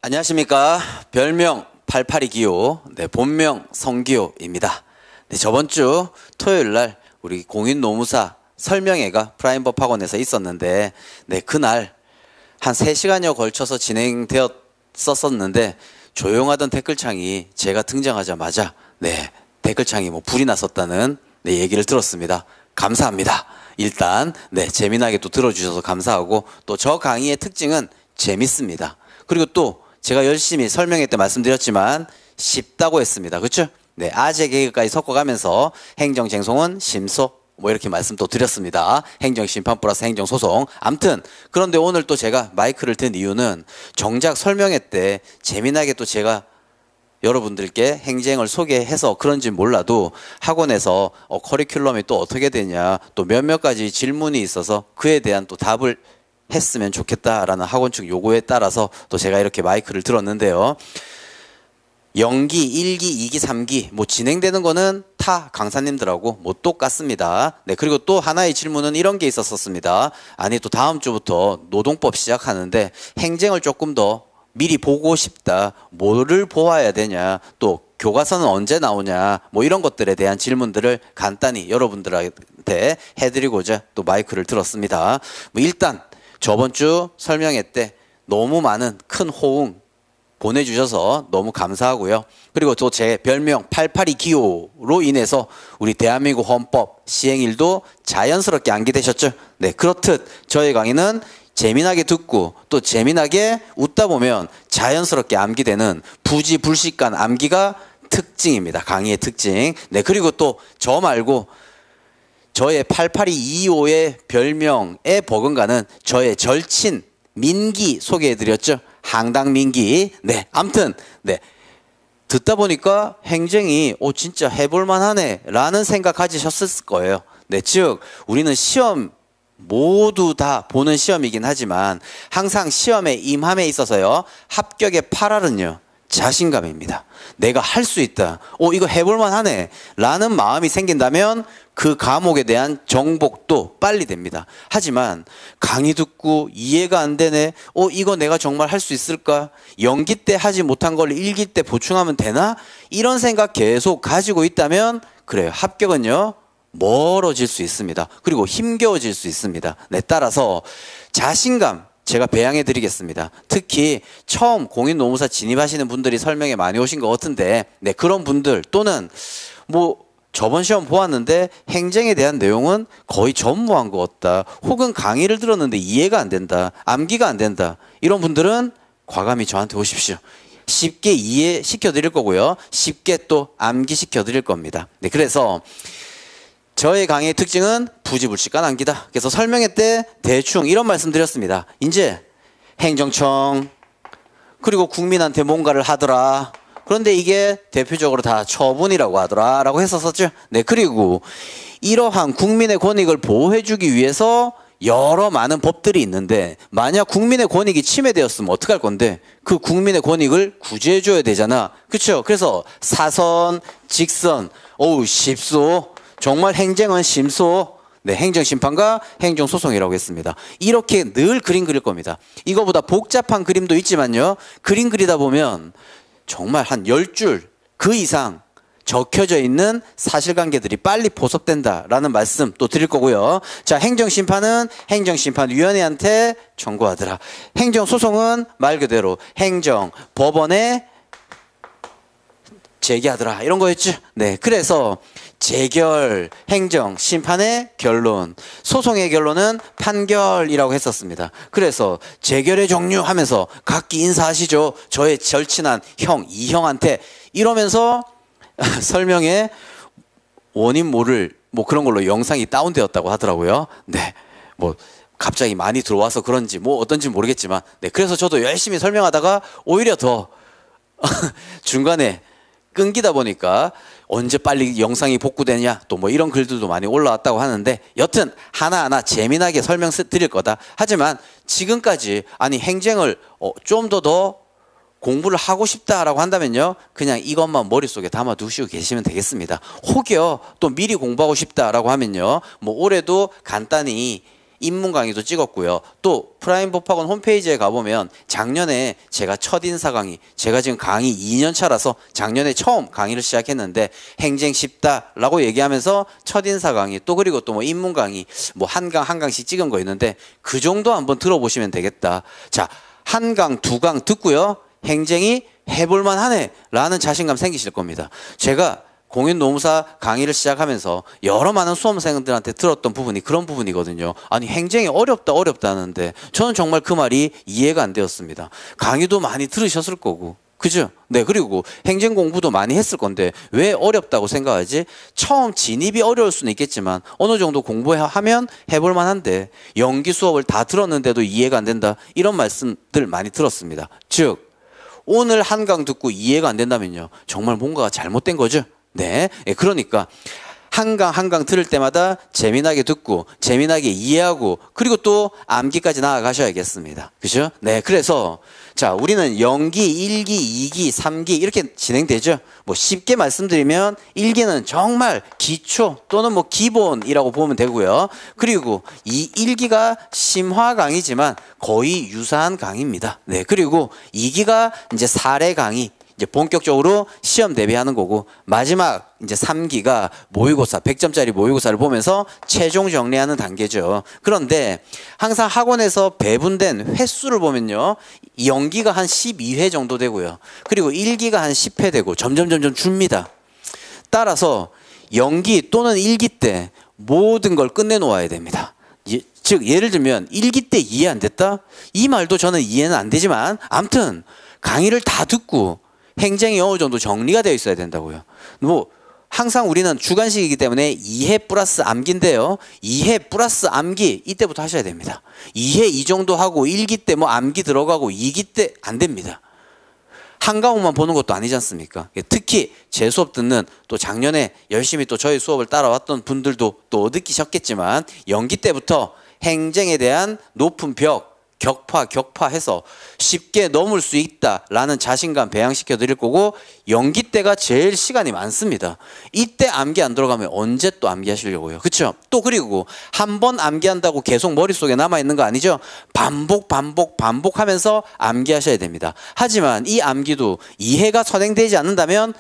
안녕하십니까. 별명 88이 기호, 본명 성기호입니다. 저번 주 토요일 날 우리 공인노무사 설명회가 프라임법학원에서 있었는데, 그날 한 3시간여 걸쳐서 진행되었었는데, 조용하던 댓글창이 제가 등장하자마자 댓글창이 불이 났었다는 얘기를 들었습니다. 감사합니다. 일단 재미나게 또 들어주셔서 감사하고, 또 저 강의의 특징은 재밌습니다. 그리고 또 제가 열심히 설명회 때 말씀드렸지만 쉽다고 했습니다. 그렇죠? 아재 개그까지 섞어가면서 행정쟁송은 심소 이렇게 말씀 또 드렸습니다. 행정심판 플러스 행정소송. 암튼 그런데 오늘 또 제가 마이크를 든 이유는 정작 설명회 때 재미나게 또 제가 여러분들께 행정을 소개해서 그런지 몰라도 학원에서 커리큘럼이 또 어떻게 되냐, 또 몇몇 가지 질문이 있어서 그에 대한 또 답을 했으면 좋겠다라는 학원 측 요구에 따라서 또 제가 이렇게 마이크를 들었는데요. 0기, 1기, 2기, 3기 진행되는 거는 타 강사님들하고 똑같습니다. 그리고 또 하나의 질문은 이런 게 있었습니다. 아니 또 다음 주부터 노동법 시작하는데 행정을 조금 더 미리 보고 싶다. 뭐를 보아야 되냐, 또 교과서는 언제 나오냐, 이런 것들에 대한 질문들을 간단히 여러분들한테 해드리고자 또 마이크를 들었습니다. 일단 저번 주 설명회 때 너무 많은 큰 호응 보내주셔서 너무 감사하고요. 그리고 또 제 별명 88이 기호로 인해서 우리 대한민국 헌법 시행일도 자연스럽게 암기되셨죠? 그렇듯 저의 강의는 재미나게 듣고 또 재미나게 웃다 보면 자연스럽게 암기되는 부지불식간 암기가 특징입니다. 강의의 특징. 그리고 또 저 말고 저의 882225의 별명에 버금가는 저의 절친 민기 소개해드렸죠. 항당민기. 암튼 듣다 보니까 행정이 진짜 해볼만 하네 라는 생각 가지셨을 거예요. 즉 우리는 시험 모두 다 보는 시험이긴 하지만 항상 시험에 임함에 있어서요, 합격의 8알은요 자신감입니다. 내가 할 수 있다, 이거 해볼만 하네 라는 마음이 생긴다면 그 과목에 대한 정복도 빨리 됩니다. 하지만 강의 듣고 이해가 안 되네, 이거 내가 정말 할 수 있을까, 연기 때 하지 못한 걸 1기 때 보충하면 되나, 이런 생각 계속 가지고 있다면 그래요, 합격은요 멀어질 수 있습니다. 그리고 힘겨워질 수 있습니다. 따라서 자신감 제가 배양해 드리겠습니다. 특히 처음 공인노무사 진입하시는 분들이 설명에 많이 오신 것 같은데, 그런 분들 또는 저번 시험 보았는데 행정에 대한 내용은 거의 전무한 것 같다, 혹은 강의를 들었는데 이해가 안 된다, 암기가 안 된다, 이런 분들은 과감히 저한테 오십시오. 쉽게 이해시켜 드릴 거고요, 쉽게 또 암기시켜 드릴 겁니다. 그래서 저의 강의의 특징은 부지불식간 암기다. 그래서 설명회 때 대충 이런 말씀 드렸습니다. 이제 행정청 그리고 국민한테 뭔가를 하더라, 그런데 이게 대표적으로 다 처분이라고 하더라 라고 했었었죠. 그리고 이러한 국민의 권익을 보호해주기 위해서 여러 많은 법들이 있는데, 만약 국민의 권익이 침해되었으면 어떡할 건데, 그 국민의 권익을 구제해줘야 되잖아. 그렇죠? 그래서 사선, 직선, 쉽소, 정말 행정은 심소, 행정심판과 행정소송이라고 했습니다. 이렇게 늘 그림 그릴 겁니다. 이거보다 복잡한 그림도 있지만요, 그림 그리다 보면 정말 한 10줄 그 이상 적혀져 있는 사실관계들이 빨리 포섭된다라는 말씀 또 드릴 거고요. 자, 행정심판은 행정심판위원회한테 청구하더라. 행정소송은 말 그대로 행정, 법원에 제기하더라, 이런 거였죠. 그래서 재결, 행정, 심판의 결론, 소송의 결론은 판결이라고 했었습니다. 그래서 재결의 종류 하면서 각기 인사하시죠. 저의 절친한 형, 이 형한테 이러면서 설명에 원인 모를 그런 걸로 영상이 다운되었다고 하더라고요. 갑자기 많이 들어와서 그런지 어떤지 모르겠지만, 그래서 저도 열심히 설명하다가 오히려 더 중간에 끊기다 보니까 언제 빨리 영상이 복구되냐, 또 이런 글들도 많이 올라왔다고 하는데, 여튼 하나하나 재미나게 설명 드릴 거다. 하지만 지금까지 행정을 좀 더 공부를 하고 싶다라고 한다면요, 그냥 이것만 머릿속에 담아 두시고 계시면 되겠습니다. 혹여 또 미리 공부하고 싶다라고 하면요, 올해도 간단히 입문 강의도 찍었고요. 또 프라임 법학원 홈페이지에 가보면 작년에 제가 첫인사 강의, 제가 지금 강의 2년 차라서 작년에 처음 강의를 시작했는데 행쟁 쉽다라고 얘기하면서 첫인사 강의 또 그리고 또 뭐 입문 강의 뭐 한 강씩 찍은 거 있는데 그 정도 한번 들어보시면 되겠다. 자, 한 강, 두 강 듣고요. 행쟁이 해볼만 하네 라는 자신감 생기실 겁니다. 제가 공인노무사 강의를 시작하면서 여러 많은 수험생들한테 들었던 부분이 그런 부분이거든요. 아니 행정이 어렵다 하는데 저는 정말 그 말이 이해가 안 되었습니다. 강의도 많이 들으셨을 거고 그죠? 네, 그리고 행정 공부도 많이 했을 건데 왜 어렵다고 생각하지? 처음 진입이 어려울 수는 있겠지만 어느 정도 공부하면 해볼 만한데 연기 수업을 다 들었는데도 이해가 안 된다 이런 말씀들 많이 들었습니다. 즉 오늘 한 강 듣고 이해가 안 된다면요 정말 뭔가가 잘못된 거죠. 네, 그러니까 한 강 들을 때마다 재미나게 듣고 재미나게 이해하고 그리고 또 암기까지 나아가셔야겠습니다. 그죠? 네, 그래서 자 우리는 연기 1기, 2기, 3기 이렇게 진행되죠. 뭐 쉽게 말씀드리면 1기는 정말 기초 또는 뭐 기본이라고 보면 되고요. 그리고 이 1기가 심화 강의지만 거의 유사한 강의입니다. 네, 그리고 2기가 이제 사례 강의 이제 본격적으로 시험 대비하는 거고 마지막 이제 3기가 모의고사 100점짜리 모의고사를 보면서 최종 정리하는 단계죠. 그런데 항상 학원에서 배분된 횟수를 보면요. 연기가 한 12회 정도 되고요. 그리고 1기가 한 10회 되고 점점 줍니다. 따라서 연기 또는 1기 때 모든 걸 끝내놓아야 됩니다. 즉 예를 들면 1기 때 이해 안 됐다? 이 말도 저는 이해는 안 되지만 아무튼 강의를 다 듣고 행정이 어느 정도 정리가 되어 있어야 된다고요. 뭐 항상 우리는 주관식이기 때문에 이해 플러스 암기인데요. 이해 플러스 암기 이때부터 하셔야 됩니다. 이해 이 정도 하고 1기 때 뭐 암기 들어가고 2기 때 안 됩니다. 한 과목만 보는 것도 아니지 않습니까? 특히 제 수업 듣는 또 작년에 열심히 또 저희 수업을 따라왔던 분들도 또 느끼셨겠지만 연기 때부터 행정에 대한 높은 벽 격파해서 쉽게 넘을 수 있다라는 자신감 배양시켜 드릴 거고 연기 때가 제일 시간이 많습니다. 이때 암기 안 들어가면 언제 또 암기하시려고요. 그렇죠? 또 그리고 한 번 암기한다고 계속 머릿속에 남아있는 거 아니죠? 반복하면서 암기하셔야 됩니다. 하지만 이 암기도 이해가 선행되지 않는다면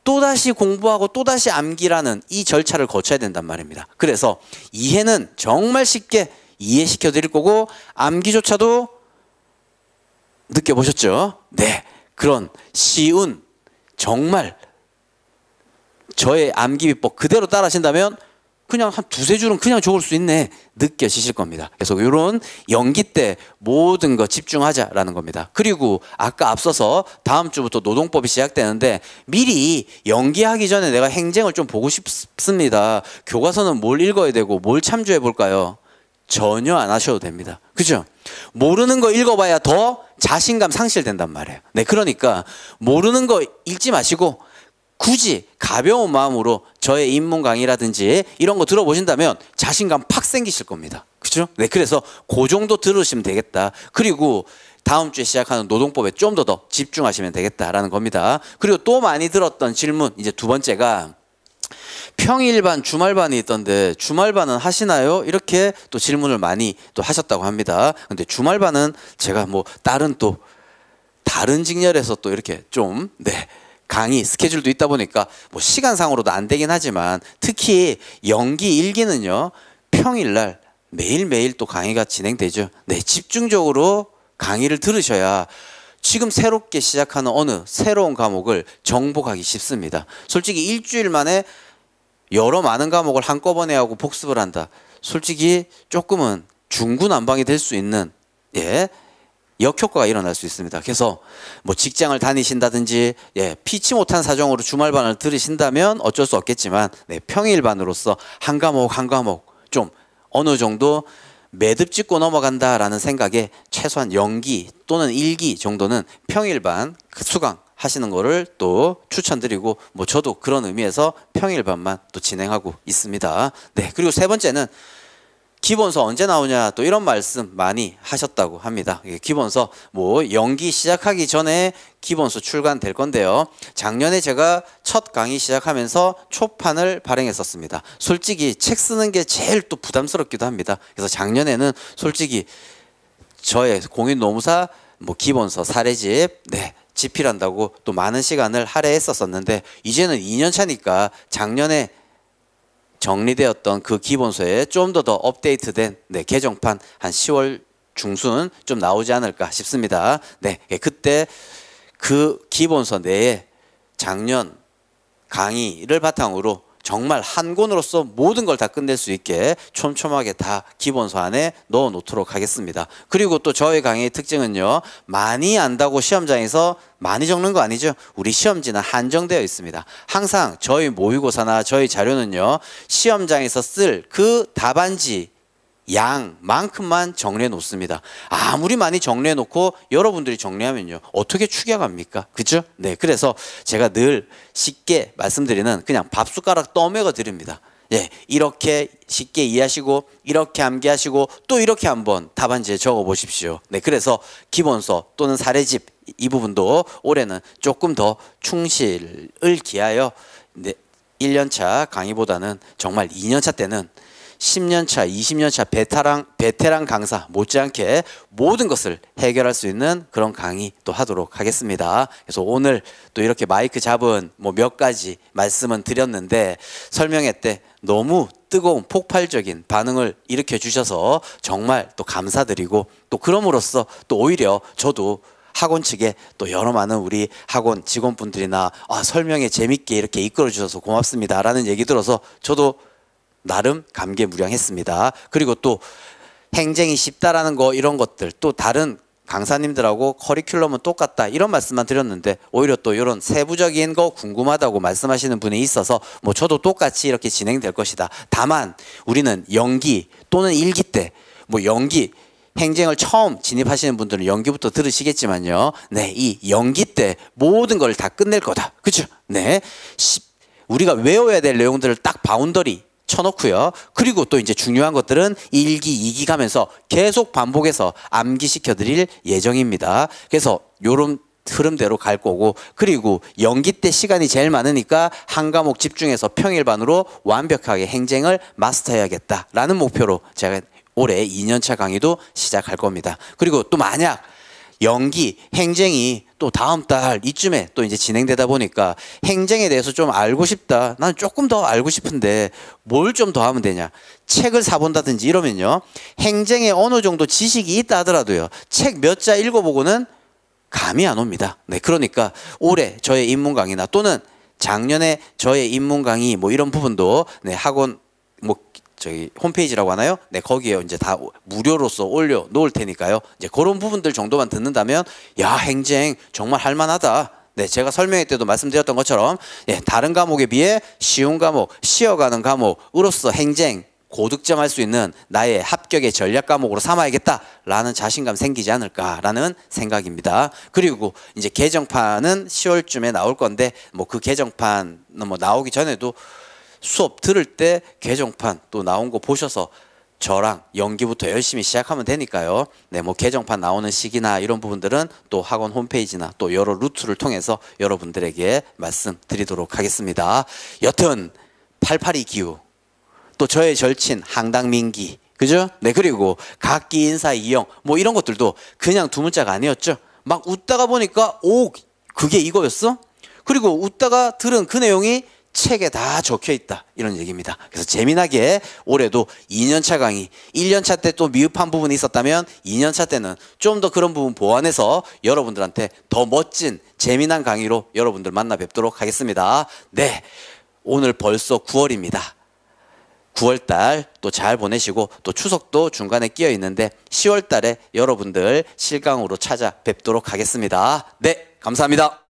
또다시 공부하고 또다시 암기라는 이 절차를 거쳐야 된단 말입니다. 그래서 이해는 정말 쉽게 이해시켜 드릴 거고 암기조차도 느껴보셨죠? 네, 그런 쉬운 정말 저의 암기 비법 그대로 따라 하신다면 그냥 한 두세 줄은 그냥 적을 수 있네 느껴지실 겁니다. 그래서 이런 연기 때 모든 거 집중하자라는 겁니다. 그리고 아까 앞서서 다음 주부터 노동법이 시작되는데 미리 연기하기 전에 내가 행정을 좀 보고 싶습니다. 교과서는 뭘 읽어야 되고 뭘 참조해 볼까요? 전혀 안 하셔도 됩니다. 그죠? 모르는 거 읽어봐야 더 자신감 상실된단 말이에요. 네, 그러니까 모르는 거 읽지 마시고 굳이 가벼운 마음으로 저의 입문 강의라든지 이런 거 들어보신다면 자신감 팍 생기실 겁니다. 그죠? 네, 그래서 그 정도 들으시면 되겠다. 그리고 다음 주에 시작하는 노동법에 좀 더 집중하시면 되겠다라는 겁니다. 그리고 또 많이 들었던 질문 이제 두 번째가 평일반, 주말반이 있던데 주말반은 하시나요? 이렇게 또 질문을 많이 또 하셨다고 합니다. 근데 주말반은 제가 뭐 다른 직렬에서 또 이렇게 좀 강의 스케줄도 있다 보니까 뭐 시간상으로도 안 되긴 하지만 특히 연기 1기는요 평일날 매일매일 또 강의가 진행되죠. 네, 집중적으로 강의를 들으셔야 지금 새롭게 시작하는 어느 새로운 과목을 정복하기 쉽습니다. 솔직히 일주일 만에 여러 많은 과목을 한꺼번에 하고 복습을 한다. 솔직히 조금은 중구난방이 될 수 있는 역효과가 일어날 수 있습니다. 그래서 뭐 직장을 다니신다든지 피치 못한 사정으로 주말반을 들으신다면 어쩔 수 없겠지만 평일반으로서 한 과목 좀 어느 정도 매듭 짓고 넘어간다라는 생각에 최소한 연기 또는 1기 정도는 평일반 수강 하시는 거를 또 추천드리고 뭐 저도 그런 의미에서 평일반만 또 진행하고 있습니다. 네, 그리고 세 번째는 기본서 언제 나오냐 또 이런 말씀 많이 하셨다고 합니다. 기본서 뭐 연기 시작하기 전에 기본서 출간될 건데요. 작년에 제가 첫 강의 시작하면서 초판을 발행했었습니다. 솔직히 책 쓰는 게 제일 또 부담스럽기도 합니다. 그래서 작년에는 솔직히 저의 공인노무사 뭐 기본서 사례집 집필한다고 또 많은 시간을 할애했었는데 이제는 2년 차니까 작년에 정리되었던 그 기본서에 좀 더 업데이트된 개정판 한 10월 중순 좀 나오지 않을까 싶습니다. 그때 그 기본서 내에 작년 강의를 바탕으로 정말 한 권으로서 모든 걸 다 끝낼 수 있게 촘촘하게 다 기본서 안에 넣어 놓도록 하겠습니다. 그리고 또 저희 강의의 특징은요, 많이 안다고 시험장에서 많이 적는 거 아니죠. 우리 시험지는 한정되어 있습니다. 항상 저희 모의고사나 저희 자료는요, 시험장에서 쓸 그 답안지 양만큼만 정리해 놓습니다. 아무리 많이 정리해 놓고 여러분들이 정리하면요, 어떻게 추격합니까? 그죠? 그래서 제가 늘 쉽게 말씀드리는 그냥 밥숟가락 떠먹여 드립니다. 이렇게 쉽게 이해하시고 이렇게 암기하시고 또 이렇게 한번 답안지에 적어 보십시오. 그래서 기본서 또는 사례집 이 부분도 올해는 조금 더 충실을 기하여 1년차 강의보다는 정말 2년차 때는 10년차, 20년차 베테랑 강사 못지않게 모든 것을 해결할 수 있는 그런 강의 또 하도록 하겠습니다. 그래서 오늘 또 이렇게 마이크 잡은 뭐 몇 가지 말씀은 드렸는데 설명회 때 너무 뜨거운 폭발적인 반응을 일으켜 주셔서 정말 또 감사드리고 또 그럼으로써 또 오히려 저도 학원 측에 또 여러 많은 우리 학원 직원분들이나 설명회 재밌게 이렇게 이끌어 주셔서 고맙습니다 라는 얘기 들어서 저도 나름 감개무량했습니다. 그리고 또 행정이 쉽다라는 거 이런 것들 또 다른 강사님들하고 커리큘럼은 똑같다 이런 말씀만 드렸는데 오히려 또 이런 세부적인 거 궁금하다고 말씀하시는 분이 있어서 뭐 저도 똑같이 이렇게 진행될 것이다. 다만 우리는 연기 또는 일기 때 뭐 연기 행정을 처음 진입하시는 분들은 연기부터 들으시겠지만요. 이 연기 때 모든 걸 다 끝낼 거다. 그죠? 우리가 외워야 될 내용들을 딱 바운더리 쳐놓고요. 그리고 또 이제 중요한 것들은 1기, 2기 가면서 계속 반복해서 암기시켜 드릴 예정입니다. 그래서 요런 흐름대로 갈 거고, 그리고 연기 때 시간이 제일 많으니까 한 과목 집중해서 평일반으로 완벽하게 행정을 마스터해야겠다라는 목표로 제가 올해 2년차 강의도 시작할 겁니다. 그리고 또 만약 연기, 행정이 또 다음 달 이쯤에 또 이제 진행되다 보니까 행정에 대해서 좀 알고 싶다. 난 조금 더 알고 싶은데 뭘 좀 더 하면 되냐. 책을 사본다든지 이러면요. 행정에 어느 정도 지식이 있다 하더라도요. 책 몇 자 읽어보고는 감이 안 옵니다. 그러니까 올해 저의 입문 강의나 또는 작년에 저의 입문 강의 뭐 이런 부분도 학원 뭐 저기 홈페이지라고 하나요? 거기에 이제 다 무료로서 올려 놓을 테니까요. 이제 그런 부분들 정도만 듣는다면 야, 행정 정말 할만하다. 제가 설명회 때도 말씀드렸던 것처럼 다른 과목에 비해 쉬운 과목, 쉬어가는 과목으로서 행정 고득점 할 수 있는 나의 합격의 전략 과목으로 삼아야겠다라는 자신감 생기지 않을까라는 생각입니다. 그리고 이제 개정판은 10월쯤에 나올 건데 뭐 그 개정판 뭐 나오기 전에도 수업 들을 때 개정판 또 나온 거 보셔서 저랑 연기부터 열심히 시작하면 되니까요. 뭐 개정판 나오는 시기나 이런 부분들은 또 학원 홈페이지나 또 여러 루트를 통해서 여러분들에게 말씀드리도록 하겠습니다. 여튼 882 기후, 또 저의 절친 항당민기, 그죠? 그리고 각기 인사 이용 뭐 이런 것들도 그냥 두 문자가 아니었죠. 막 웃다가 보니까 오, 그게 이거였어? 그리고 웃다가 들은 그 내용이 책에 다 적혀 있다 이런 얘기입니다. 그래서 재미나게 올해도 2년차 강의 1년차 때 또 미흡한 부분이 있었다면 2년차 때는 좀 더 그런 부분 보완해서 여러분들한테 더 멋진 재미난 강의로 여러분들 만나 뵙도록 하겠습니다. 오늘 벌써 9월입니다. 9월달 또 잘 보내시고 또 추석도 중간에 끼어 있는데 10월달에 여러분들 실강으로 찾아뵙도록 하겠습니다. 감사합니다.